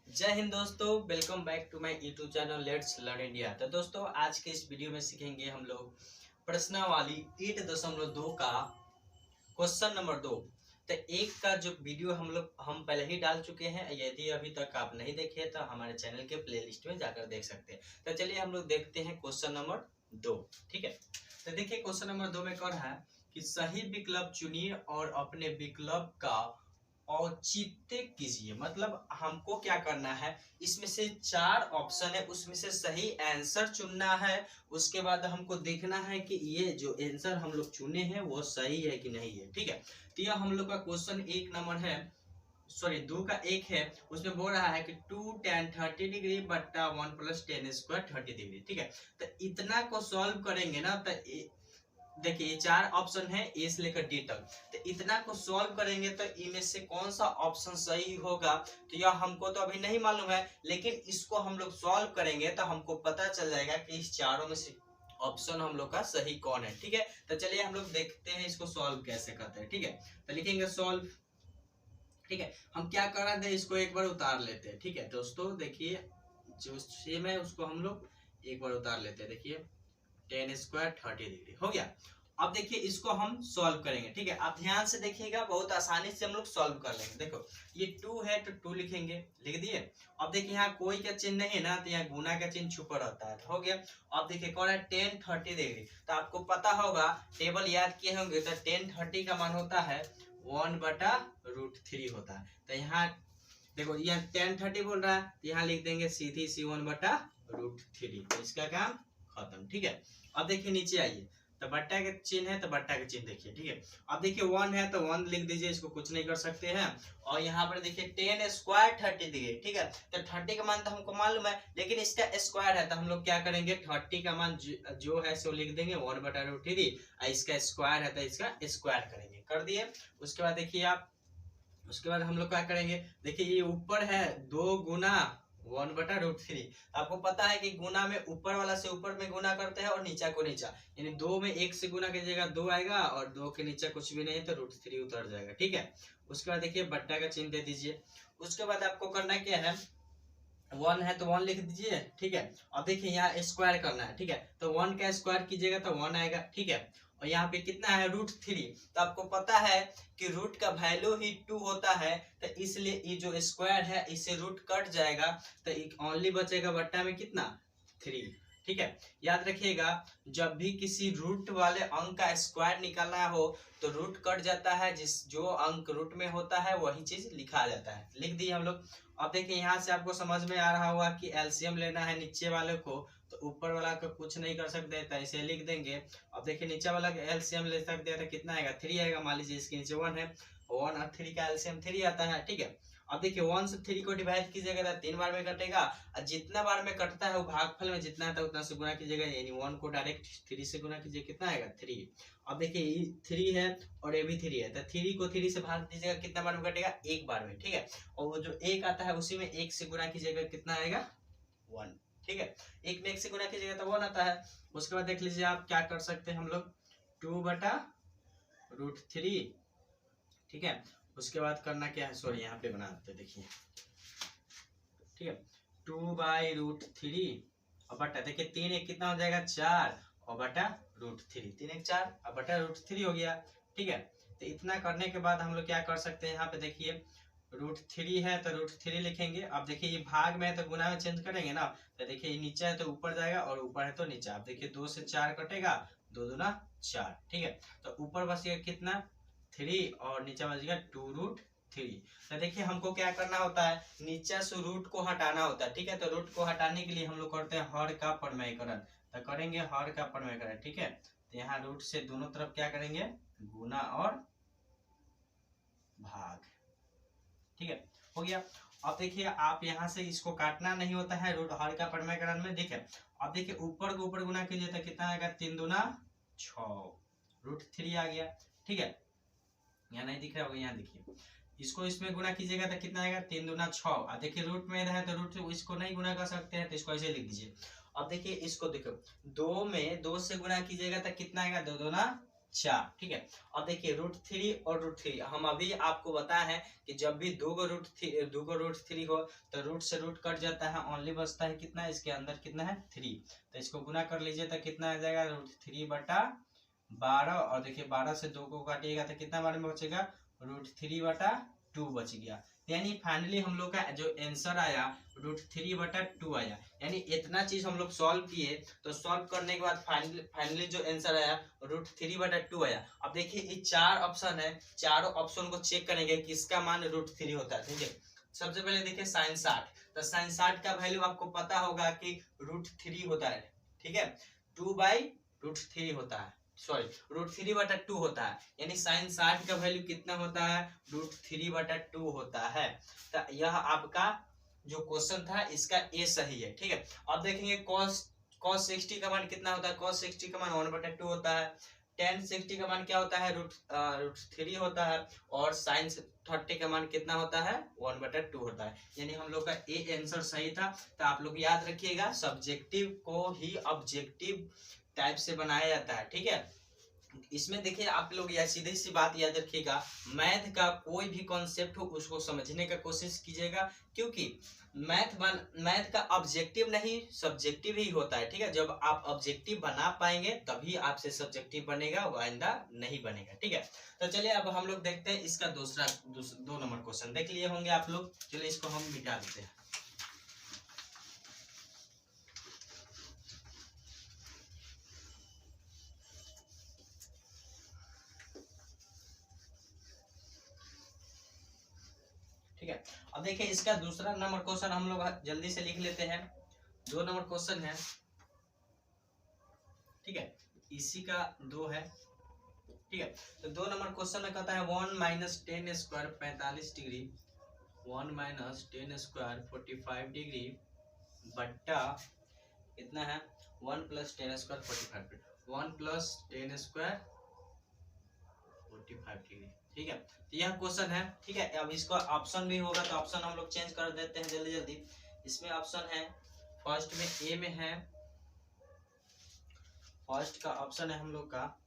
जय हिंद दोस्तों, welcome back to my YouTube channel let's learn India. तो दोस्तों आज के इस वीडियो में सीखेंगे हम लोग प्रश्नावली 8.2 का क्वेश्चन नंबर 2। तो एक का जो वीडियो हम पहले ही डाल चुके हैं। यदि अभी तक आप नहीं देखे तो हमारे चैनल के प्लेलिस्ट में जाकर देख सकते हैं। तो चलिए हम लोग देखते हैं क्वेश्चन नंबर 2। ठीक है, तो देखिए क्वेश्चन नंबर 2 में कह रहा है कि सही विकल्प चुनिए और अपने विकल्प का औचित्य कीजिए। मतलब हमको क्या करना है, इसमें से 4 ऑप्शन है, उसमें से सही आंसर चुनना है। उसके बाद हमको देखना है कि ये जो आंसर हम लोग चुने हैं वो सही है कि नहीं है। ठीक है, तो यह हम लोग का क्वेश्चन 1 नंबर है, सॉरी 2 का 1 है। उसमें बोल रहा है कि 2 tan 30 डिग्री बट्टा 1 + tan स्क्वायर 30 डिग्री। ठीक है, तो इतना को सॉल्व करेंगे ना, तो देखिए ये 4 ऑप्शन है ए से लेकर डी तक। तो इतना को सॉल्व करेंगे तो इनमें से कौन सा ऑप्शन सही होगा, तो यह हमको तो अभी नहीं मालूम है, लेकिन इसको हम लोग सॉल्व करेंगे तो हमको पता चल जाएगा कि इस चारों में से ऑप्शन हम लोग का सही कौन है। ठीक है, तो चलिए हम लोग देखते हैं इसको सॉल्व कैसे करते हैं। ठीक है, तो लिखेंगे सॉल्व। ठीक है, हम क्या कर रहे थे, इसको एक बार उतार लेते हैं। ठीक है दोस्तों, देखिए जो सेम है उसको हम लोग एक बार उतार लेते हैं। देखिए tan स्क्वायर 30 डिग्री हो गया। अब देखिए इसको हम सॉल्व करेंगे। ठीक है, आप ध्यान से देखिएगा, बहुत आसानी से हम लोग सॉल्व कर लेंगे। देखो ये 2 है तो 2 लिखेंगे, लिख दिए। अब देखिए यहाँ कोई का चिन्ह नहीं है ना, तो यहाँ गुना का चिन्ह छुपा रहता है, तो हो गया। अब देखिए कौन है tan 30 डिग्री, तो आपको पता होगा, टेबल याद किए होंगे, तो tan 30 का मान होता है 1/√3 होता है। तो यहाँ देखो यहाँ tan 30 बोल रहा है, तो यहाँ लिख देंगे सीधी सी 1/√3। तो इसका काम खत्म। ठीक है, अब देखिए नीचे आइए, तो बट्टा का चिन्ह है तो बट्टा का चिन्ह देखिए। ठीक है, अब देखिए 1 है तो 1 लिख दीजिए, इसको कुछ नहीं कर सकते हैं। और यहाँ पर देखिए tan स्क्वायर 30 डिग्री। ठीक है, तो 30 का मान तो हमको मालूम है, लेकिन इसका स्क्वायर है, तो हम लोग क्या करेंगे, 30 का मान जो है सो लिख देंगे 1/√3, और इसका स्क्वायर है तो इसका स्क्वायर करेंगे, कर दिए। उसके बाद देखिए आप, उसके बाद हम लोग क्या करेंगे, देखिए ये ऊपर है 2 गुना 1/√3। आपको पता है कि गुना में ऊपर वाला से ऊपर में गुना करते हैं और नीचा को नीचा, यानी 2 में 1 से गुना कीजिएगा 2 आएगा, और 2 के नीचे कुछ भी नहीं तो √3 उतर जाएगा। ठीक है, उसके बाद देखिए बट्टा का चिन्ह दे दीजिए। उसके बाद आपको करना क्या है, 1 है तो 1 लिख दीजिए। ठीक है, अब देखिए यहाँ स्क्वायर करना है। ठीक है, तो 1 का स्क्वायर कीजिएगा तो 1 आएगा। ठीक है, और यहाँ पे कितना है √3, तो आपको पता है कि रूट का वैल्यू ही 2 होता है, तो इसलिए ये जो स्क्वायर है इससे रूट कट जाएगा, तो ओनली बचेगा बट्टा में कितना 3। ठीक है, याद रखिएगा, जब भी किसी रूट वाले अंक का स्क्वायर निकालना हो तो रूट कट जाता है, जो अंक रूट में होता है वही चीज लिखा जाता है, लिख दिए हम लोग। अब देखिए यहाँ से आपको समझ में आ रहा होगा कि एलसीएम लेना है नीचे वाले को, तो ऊपर वाला का कुछ नहीं कर सकते, तो ऐसे लिख देंगे। अब देखिए नीचे वाला का एलसीएम ले सकते हैं, तो कितना आएगा 3 आएगा। मान लीजिए इसके नीचे 1 है, 1 और 3 का एलसीएम 3 आता है। ठीक है, अब देखिए 1 से 3 को डिवाइड कीजिएगा तो 3 बार में कटेगा, और जितना बार में कटता है वो भागफल में जितना आता है उतना से गुना कीजिएगा, यानी 1 को डायरेक्ट 3 से गुना कीजिए, कितना आएगा 3। अब देखिए ये 3 है और ये भी 3 है, तो 3 को 3 से भाग दीजिएगा, कितना बार में कटेगा 1 बार में। ठीक है, और वो जो 1 आता है उसी में 1 से गुना कीजिएगा, कितना आएगा 1। ठीक है, 1 में 1 से गुना कीजिएगा तो 1 आता है। उसके बाद देख लीजिए आप क्या कर सकते हैं हम लोग, 2/√3। ठीक है, उसके बाद करना क्या है, सॉरी यहाँ पे बनाते देखिए। ठीक है, 2/√3 और बटा, देखिए 3 1 कितना हो जाएगा 4, और बटा √3, 3 1 4 और बटा √3 हो गया। ठीक है, तो इतना करने के बाद हम लोग क्या कर सकते हैं, यहाँ पे देखिए √3 है तो √3 लिखेंगे। अब देखिए ये भाग में है तो गुना में चेंज करेंगे ना, तो देखिए ये नीचे है तो ऊपर जाएगा और ऊपर है तो नीचे। अब देखिए 2 से 4 कटेगा, 2 दूना 4। ठीक है, तो ऊपर बचेगा कितना 3 और नीचे बचेगा 2√3। तो देखिए हमको क्या करना होता है, नीचे से रूट को हटाना होता है। ठीक है, तो रूट को हटाने के लिए हम लोग करते हैं हर का प्रमेयकरण, तो करेंगे हर का प्रमेयकरण। ठीक है, तो यहाँ रूट से दोनों तरफ क्या करेंगे, गुना और भाग। ठीक है, हो गया। अब देखिए आप यहाँ से इसको काटना नहीं होता है रूट हर का प्रमेयकरण में। देखिए अब देखिए ऊपर को ऊपर गुना कीजिए तो कितना आएगा 3 दूना 6, √3 आ गया। ठीक है, यहाँ नहीं दिख रहा होगा, यहाँ देखिए, इसको इसमें गुना कीजिएगा तो कितना आएगा 3 दूना 6। अब देखिए रूट में है तो रूट इसको नहीं गुना कर सकते हैं, तो इसको ऐसे लिख दीजिए। अब देखिए इसको देखो, 2 में 2 से गुना कीजिएगा तो कितना आएगा 2 दूना 4, ठीक है। अब देखिए √3 और √3 हम अभी आपको बताया है कि जब भी दो गो √3 हो तो रूट से रूट कट जाता है, ओनली बचता है कितना, इसके अंदर कितना है 3, तो इसको गुना कर लीजिए तो कितना आ जाएगा √3/12, और देखिए 12 से 2 को काटिएगा तो कितना बार में बचेगा √3/2 बच गया। यानी फाइनली हम लोग का जो आंसर आया √3/2 आया। यानी इतना चीज हम लोग सॉल्व किए, तो सॉल्व करने के बाद फाइनली जो आंसर आया √3/2 आया। अब देखिए ये 4 ऑप्शन है, चारों ऑप्शन को चेक करेंगे किसका मान √3 होता है, ठीक है। सबसे पहले देखिए sin 60, तो sin 60 का वैल्यू आपको पता होगा कि √3 होता है, ठीक है, 2/√3 होता है, सॉरी √3/2 होता है। यानी sin 60 का वैल्यू कितना होता है √3/2 होता है। तो यह आपका जो क्वेश्चन था इसका ए सही है, ठीक है। अब देखेंगे cos 60 का मान कितना होता है, cos 60 का मान 1/2 होता है, tan 60 का मान क्या होता है √3 होता है, और sin 30 का मान कितना होता है 1/2 होता है। यानी हम लोग का ए आंसर सही था। तो आप लोग याद रखिएगा सब्जेक्टिव को ही ऑब्जेक्टिव टाइप से बनाया जाता है, ठीक है। इसमें देखिए आप लोग यह सीधी सी बात याद रखिएगा, मैथ का कोई भी कॉन्सेप्ट हो उसको समझने का कोशिश कीजिएगा, क्योंकि मैथ का ऑब्जेक्टिव नहीं सब्जेक्टिव ही होता है, ठीक है। जब आप ऑब्जेक्टिव बना पाएंगे तभी आपसे सब्जेक्टिव बनेगा, आइंदा नहीं बनेगा, ठीक है। तो चलिए अब हम लोग देखते हैं इसका 2 नंबर क्वेश्चन। देख लिए होंगे आप लोग, चलिए इसको हम मिटा देते हैं। ठीक है, अब देखिए इसका 2 नंबर क्वेश्चन हम लोग जल्दी से लिख लेते हैं। 2 नंबर क्वेश्चन है, ठीक है, इसी का 2 है, ठीक है। तो 2 नंबर क्वेश्चन में कहता है 1 - 10² 45 डिग्री, 1 - 10² 45 डिग्री बट्टा कितना है 1 + 10² 45, 1 + 10² 45 डिग्री, ठीक है। तो यह क्वेश्चन है, ठीक है। अब इसका ऑप्शन भी होगा तो ऑप्शन हम लोग चेंज कर देते हैं जल्दी जल्दी। इसमें ऑप्शन है, फर्स्ट में ए में है, फर्स्ट का ऑप्शन है हम लोग का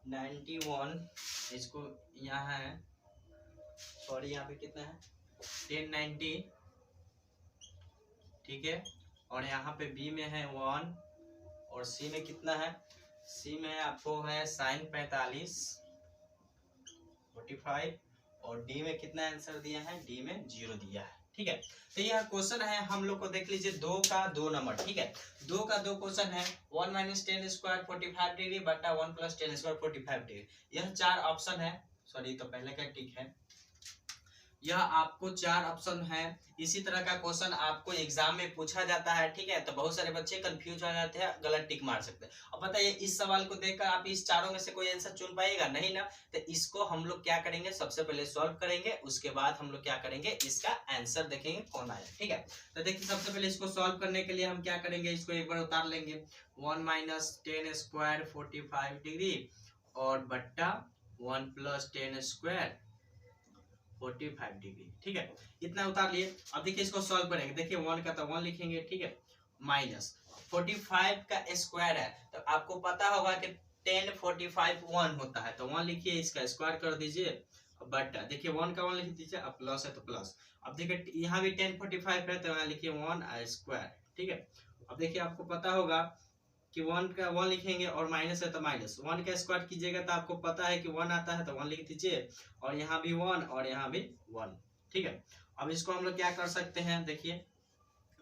91, इसको यहाँ है, सॉरी यहाँ पे कितना है 1090, ठीक है। और यहाँ पे बी में है 1, और सी में कितना है, सी में आपको है sin 45 45, और डी में कितना आंसर दिया है, डी में 0 दिया है, ठीक है। तो यह क्वेश्चन है हम लोग को, देख लीजिए 2 का 2 नंबर, ठीक है। 2 का 2 क्वेश्चन है 1 - 10² 45 डिग्री बट्टा 1 + 10² 45 डिग्री। यह 4 ऑप्शन है, सॉरी तो पहले का टिक है, यह आपको 4 ऑप्शन है। इसी तरह का क्वेश्चन आपको एग्जाम में पूछा जाता है, ठीक है। तो बहुत सारे बच्चे कंफ्यूज हो जाते हैं, गलत टिक मार सकते हैं। अब बताइए इस सवाल को देखकर आप इस चारों में से कोई आंसर चुन पाएगा, नहीं ना। तो इसको हम लोग क्या करेंगे, सबसे पहले सॉल्व करेंगे, उसके बाद हम लोग क्या करेंगे, इसका आंसर देखेंगे कौन आया, ठीक है। तो देखिए सबसे पहले इसको सॉल्व करने के लिए हम क्या करेंगे, इसको एक बार उतार लेंगे, 1 - 10² 45 डिग्री और बट्टा 1 + 10² 45 डिग्री, ठीक है। इतना उतार लिए। अब देखिए इसको सॉल्व करेंगे, देखिए 1 का तो 1 लिखेंगे, ठीक है, माइनस 45 का स्क्वायर है, तो आपको पता होगा कि 10 45 1 होता है, तो 1 लिखिए, इसका स्क्वायर कर दीजिए, बट देखिए 1 का 1 लिख दीजिए, अब प्लस है तो प्लस। अब देखिए यहाँ भी 10 45 है, तो यहाँ लिखिए 1 स्क्वायर, ठीक है। अब देखिए आपको पता होगा कि 1 का 1 लिखेंगे और माइनस है तो माइनस, 1 का स्क्वायर कीजिएगा तो आपको पता है कि 1 आता है, तो 1 लिख दीजिए, और यहाँ भी 1 और यहाँ भी 1, ठीक है। अब इसको हम लोग क्या कर सकते हैं, देखिए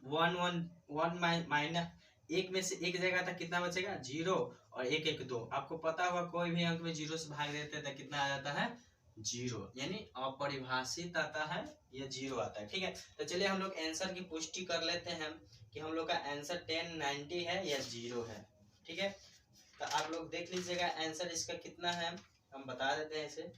1 1 1 माइनस एक में से एक जाएगा तो कितना बचेगा 0, और 1 1 2, आपको पता होगा कोई भी अंक में 0 से भाग देते हैं तो कितना आ जाता है 0, यानी अपरिभाषित आता है, ये 0 आता है, ठीक है। तो चलिए हम लोग आंसर की पुष्टि कर लेते हैं कि हम लोग का आंसर 1090 है या 0 है, ठीक है। तो आप लोग देख लीजिएगा आंसर इसका कितना है, हम बता देते हैं इसे।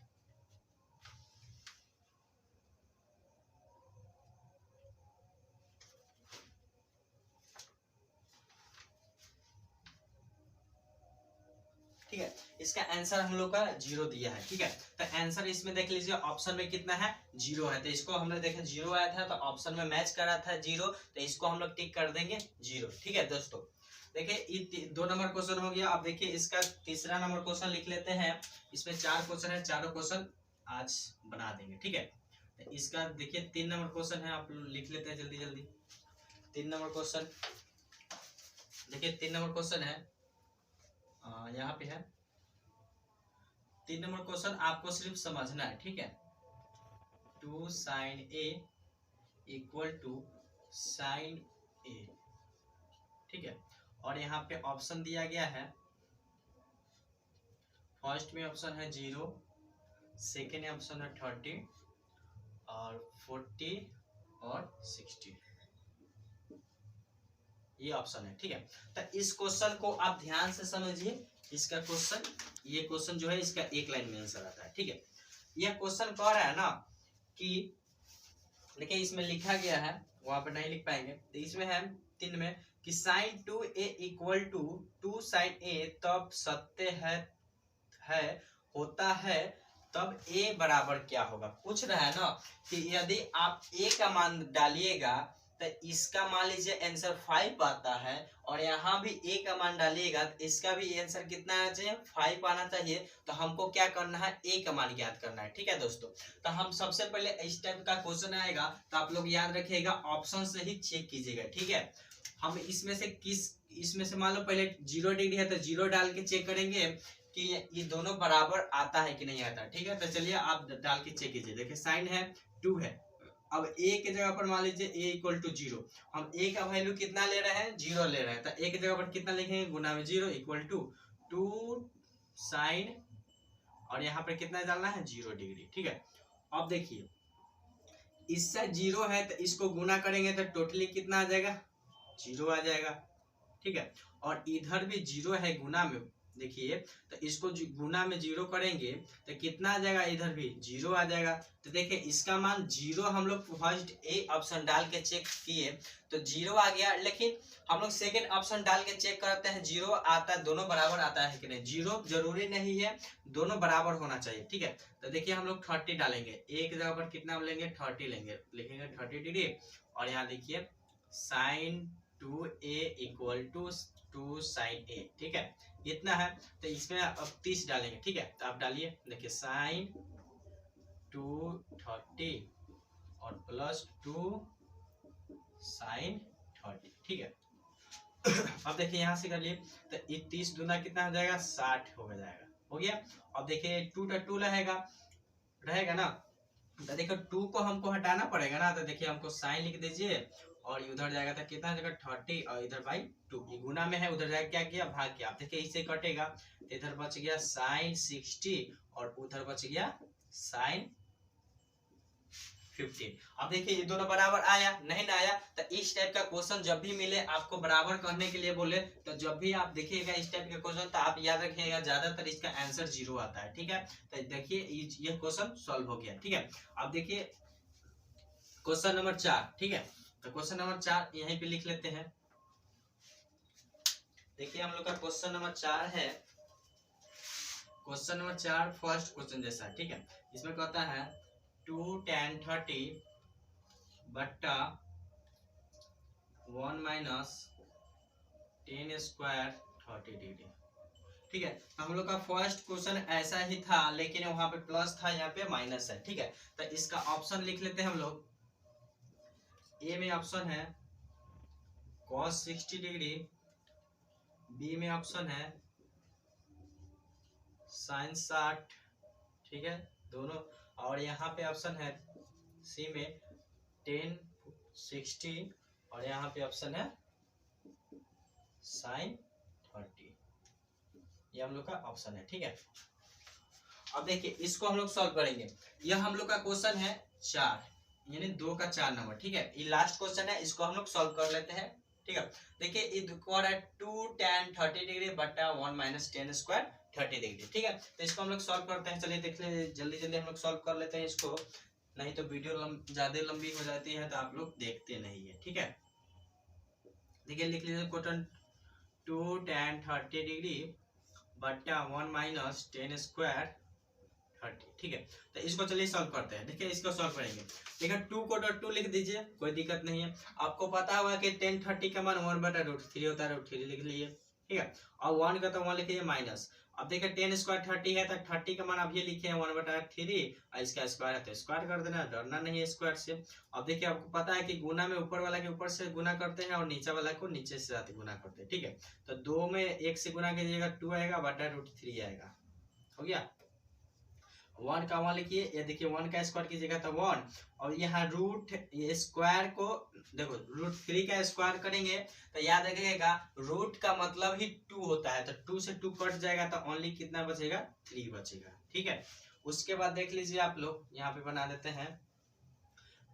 ठीक है, इसका आंसर हम लोग का 0 दिया है, ठीक है। तो आंसर इसमें देख लीजिए ऑप्शन में कितना है 0 है, तो इसको हमने देखा 0 आया था, तो ऑप्शन में मैच कर रहा था 0, तो इसको हम लोग टिक कर देंगे 0, ठीक है दोस्तों। देखिए ये 2 नंबर क्वेश्चन हो गया। अब देखिए इसका तीसरा नंबर क्वेश्चन लिख लेते हैं। इसमें 4 क्वेश्चन है, चारों क्वेश्चन आज बना देंगे, ठीक है। तो इसका देखिए 3 नंबर क्वेश्चन है, आप लिख लेते हैं जल्दी जल्दी। 3 नंबर क्वेश्चन देखिए, 3 नंबर क्वेश्चन है, यहाँ पे है 3 नंबर क्वेश्चन। आपको सिर्फ समझना है, ठीक है। 2 sin a equal to sin a, ठीक है। और यहाँ पे ऑप्शन दिया गया है, फर्स्ट में ऑप्शन है 0, सेकेंड में ऑप्शन है 30 और 40 और 60, ये ऑप्शन है, ठीक है। तो इस क्वेश्चन को आप ध्यान से समझिए। इसका क्वेश्चन, ये क्वेश्चन जो है इसका एक लाइन में आंसर आता है, ठीक है। यह क्वेश्चन कह रहा है ना कि देखिए इसमें लिखा गया है, वहां पर नहीं लिख पाएंगे, तो इसमें है 3 में कि sin 2a equal to 2 sin a तब सत्य है होता है तब a बराबर क्या होगा। पूछ रहा है ना कि यदि आप a का मान डालिएगा तो इसका मान लीजिए आंसर 5 आता है, और यहाँ भी a का मान डालिएगा तो इसका भी आंसर कितना आना चाहिए, 5 आना चाहिए। तो हमको क्या करना है, a का मान ज्ञात करना है, ठीक है दोस्तों। तो हम सबसे पहले इस टाइप का क्वेश्चन आएगा तो आप लोग याद रखिएगा, ऑप्शन से ही चेक कीजिएगा, ठीक है। हम इसमें से मान लो पहले 0 डिग्री है तो 0 डाल के चेक करेंगे कि ये दोनों बराबर आता है कि नहीं आता, ठीक है। तो चलिए आप डाल के चेक कीजिए। देखिए साइन है 2 है, अब a के जगह पर मान लीजिए a इक्वल टू 0, हम a का वैल्यू कितना ले रहे हैं, 0 ले रहे हैं। तो a के जगह पर कितना लिखेंगे, गुना में 0 इक्वल टू 2 साइन, और यहाँ पर कितना डालना है, 0 डिग्री, ठीक है। अब देखिए इससे 0 है तो इसको गुना करेंगे तो टोटली कितना आ जाएगा, 0 आ जाएगा, ठीक है। और इधर भी 0 है गुना में, देखिए तो इसको गुना में 0 करेंगे तो कितना आ जाएगा, इधर भी 0 आ जाएगा। तो देखिए इसका मान 0 हम लोग फर्स्ट ए ऑप्शन डाल के चेक किए तो 0 आ गया, लेकिन हम लोग सेकेंड ऑप्शन डाल के चेक करते हैं 0 आता है, दोनों बराबर आता है कि नहीं। 0 जरूरी नहीं है, दोनों बराबर होना चाहिए, ठीक है। तो देखिए हम लोग 30 डालेंगे, एक जगह पर कितना लेंगे, 30 लेंगे, लिखेंगे 30 डिग्री, और यहाँ देखिए sine 2a equal to 2 sine a, ठीक है, इतना है। तो इसमें अब 30 डालेंगे, ठीक है। तो आप डालिए, देखिए साइन 230 और प्लस 2 साइन 30, ठीक है। अब देखिए यहाँ से कर लिए तो 30 दूना कितना हो जाएगा, 60 हो जाएगा, हो गया। अब देखिए 2 का 2 रहेगा ना, तो देखो 2 को हमको हटाना पड़ेगा ना, तो देखिए हमको साइन लिख दीजिए, और उधर जाएगा तो कितना जगह 30 और इधर बाई 2, गुना में है, उधर जाएगा क्या किया, भाग किया। आप देखिए इससे कटेगा तो इधर बच गया साइन 60 और उधर बच गया साइन 15। अब देखिए ये दोनों बराबर आया, नहीं ना आया। तो इस टाइप का क्वेश्चन जब भी मिले आपको बराबर करने के लिए बोले, तो जब भी आप देखिएगा इस टाइप का क्वेश्चन तो आप याद रखिएगा ज्यादातर इसका आंसर 0 आता है, ठीक है। तो देखिए ये क्वेश्चन सॉल्व हो गया, ठीक है। अब देखिए क्वेश्चन नंबर 4, ठीक है। तो क्वेश्चन नंबर 4 यहीं पे लिख लेते हैं। देखिए हम लोग का क्वेश्चन नंबर 4 है, क्वेश्चन नंबर 4 फर्स्ट क्वेश्चन जैसा, ठीक है। इसमें कहता है 2 tan 30 बट्टा 1 माइनस 10 स्क्वायर 30 डिग्री, ठीक है। हम लोग का फर्स्ट क्वेश्चन ऐसा ही था, लेकिन वहां पे प्लस था, यहाँ पे माइनस है, ठीक है। तो इसका ऑप्शन लिख लेते हैं हम लोग। ए में ऑप्शन है cos 60 डिग्री, बी में ऑप्शन है sin 60, ठीक है, दोनों। और यहाँ पे ऑप्शन है सी में 10 60, और यहाँ पे ऑप्शन है sin 30, ये हम लोग का ऑप्शन है, ठीक है। अब देखिए इसको हम लोग सॉल्व करेंगे। यह हम लोग का क्वेश्चन है 4, यानी 2 का 4 नंबर, ठीक है। ये लास्ट क्वेश्चन है, इसको हम लोग सॉल्व कर लेते हैं, ठीक है। देखिए ये कौन है 2 tan 30 डिग्री बट्टा 1 माइनस 10 स्क्वायर 30 डिग्री, ठीक है। तो इसको हम लोग सॉल्व करते हैं। चलिए देख ले, जल्दी जल्दी हम लोग सॉल्व कर लेते हैं इसको, नहीं तो वीडियो ज्यादा लंबी हो जाती है तो आप लोग देखते नहीं है, ठीक है। देखिए लिख लीजिए क्वेश्चन 2 tan 30 डिग्री बट्टा 1 माइनस 10 स्क्वायर 30, ठीक है। तो इसको चलिए सॉल्व करते हैं। देखिए इसको सॉल्व करेंगे। देखिए 2 को 2 लिख दीजिए, कोई दिक्कत नहीं है। आपको पता होगा कि 10 30 का मान 1/√3 होता है, √3 लिख लिए, ठीक है। और 1 का तो 1 लिखिए माइनस। अब देखिए 10 स्क्वायर 30 है, तो 30 का मान अब ये लिखे हैं 1/3, और इसका स्क्वायर है तो स्क्वायर कर देना, डरना नहीं है स्क्वायर से। अब देखिए आपको पता है कि गुना में ऊपर वाला के ऊपर से गुना करते हैं और नीचे वाला को नीचे से साथ गुना करते हैं, ठीक है। तो 2 में 1 से गुना कीजिएगा 2 आएगा, बटा √3 आएगा, हो गया। 1 का 1 लिखिए, ये देखिए 1 का स्क्वायर कीजिएगा तो 1, और यहाँ रूट ये स्क्वायर को देखो √3 का स्क्वायर करेंगे तो याद रखिएगा रूट का मतलब ही 2 होता है, तो 2 से 2 कट जाएगा तो ओनली कितना बचेगा, 3 बचेगा, ठीक है। उसके बाद देख लीजिए आप लोग, यहाँ पे बना देते हैं,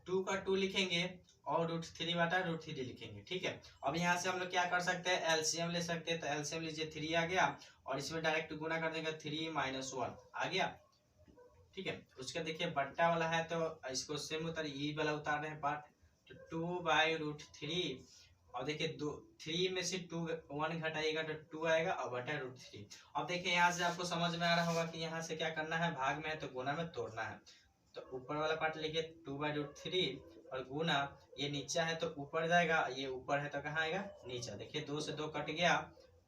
2 का 2 लिखेंगे और √3/√3 लिखेंगे, ठीक है। अब यहाँ से हम लोग क्या कर सकते हैं, एलसीएम ले सकते हैं। तो एलसीएम लीजिए, 3 आ गया और इसमें डायरेक्ट गुना कर देंगे, 3 - 1 आ गया, ठीक है। उसका देखिए बट्टा वाला है तो इसको सेम उतार, ये वाला उतार रहे हैं पार्ट, तो 2/√3, और देखिए 3 में से 1 घटाइएगा तो 2 आएगा और बटा √3। अब देखिए यहाँ से आपको समझ में आ रहा होगा कि यहाँ से क्या करना है, भाग में है तो गुना में तोड़ना है। तो ऊपर वाला पार्ट लिखिए 2/√3 और गुना, ये नीचे है तो ऊपर जाएगा, ये ऊपर है तो कहाँ आएगा, नीचे। देखिए 2 से 2 कट गया,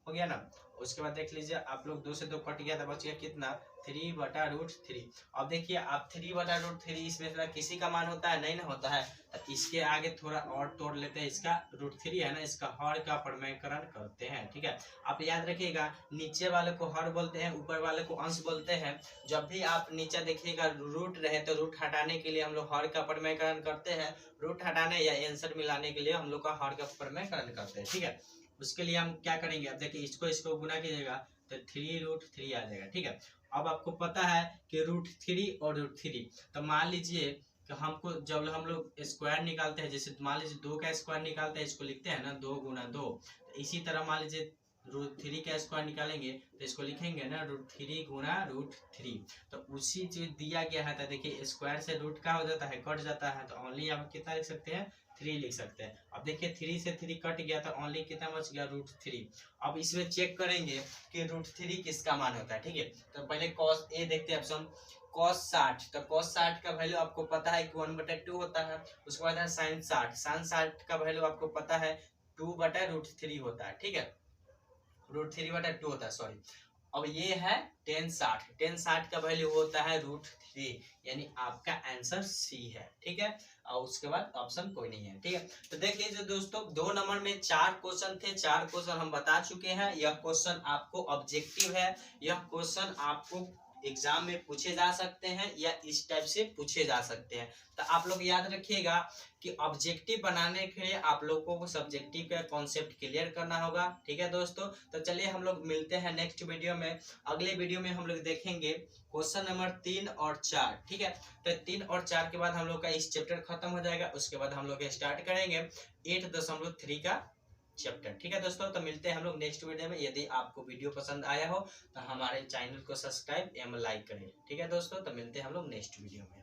हो गया ना। उसके बाद देख लीजिए आप लोग, 2 से 2 कट गया तो बच गया कितना, 3/√3। अब देखिए आप 3/√3 इसमें से किसी का मान होता है, नहीं ना होता है, तो इसके आगे थोड़ा और तोड़ लेते हैं, इसका √3 है ना, इसका हर का प्रमेयकरण करते हैं, ठीक है। आप याद रखिएगा नीचे वाले को हर बोलते हैं, ऊपर वाले को अंश बोलते हैं। जब भी आप नीचे देखिएगा रूट रहे तो रूट हटाने के लिए हम लोग हर का प्रमेयकरण करते हैं, रूट हटाने या आंसर मिलाने के लिए हम लोग का हर का प्रमेयकरण करते हैं, ठीक है। उसके लिए हम क्या करेंगे, अब देखिए इसको गुना कीजिएगा तो 3√3 आ जाएगा, ठीक है। अब आपको पता है कि √3 और √3, तो मान लीजिए कि हमको जब हम लोग स्क्वायर निकालते हैं, जैसे मान लीजिए 2 का स्क्वायर निकालते हैं, इसको लिखते हैं ना 2 × 2, तो इसी तरह मान लीजिए √3 का स्क्वायर निकालेंगे तो इसको लिखेंगे ना √3 × √3, तो उसी चीज दिया गया है। तो देखिए स्क्वायर से रूट का हो जाता है, कट जाता है, तो ओनली आप कितना लिख सकते हैं, 3 लिख सकते हैं। अब देखिए 3 से 3 कट गया तो ओनली कितना बच गया, √3। अब इसमें चेक करेंगे कि √3 किसका मान होता है, ठीक है। तो पहले cos ए देखते हैं ऑप्शन, cos 60, तो cos 60 का वैल्यू आपको पता है कि 1/2 होता है। उसके बाद है sin 60 का वैल्यू आपको पता है 2/√3 होता है, ठीक है, √3/2 होता है, सॉरी। अब ये है tan 60 का वैल्यू होता है √3, यानी आपका आंसर सी है, ठीक है। और उसके बाद ऑप्शन कोई नहीं है, ठीक है। तो देख लीजिए दोस्तों, 2 नंबर में 4 क्वेश्चन थे, 4 क्वेश्चन हम बता चुके हैं। यह क्वेश्चन आपको ऑब्जेक्टिव है, यह क्वेश्चन आपको एग्जाम में पूछे जा सकते हैं या इस टाइप से पूछे जा सकते हैं। तो आप लोग याद रखिएगा कि ऑब्जेक्टिव बनाने के लिए आप लोगों को सब्जेक्टिव का कॉन्सेप्ट क्लियर करना होगा, ठीक है दोस्तों। तो चलिए हम लोग मिलते हैं नेक्स्ट वीडियो में। अगले वीडियो में हम लोग देखेंगे क्वेश्चन नंबर 3 और 4, ठीक है। तो 3 और 4 के बाद हम लोग का इस चैप्टर खत्म हो जाएगा। उसके बाद हम लोग स्टार्ट करेंगे 8.3 का चैप्टर, ठीक है दोस्तों। तो मिलते हैं हम लोग नेक्स्ट वीडियो में। यदि आपको वीडियो पसंद आया हो तो हमारे चैनल को सब्सक्राइब एवं लाइक करें, ठीक है दोस्तों। तो मिलते हैं हम लोग नेक्स्ट वीडियो में।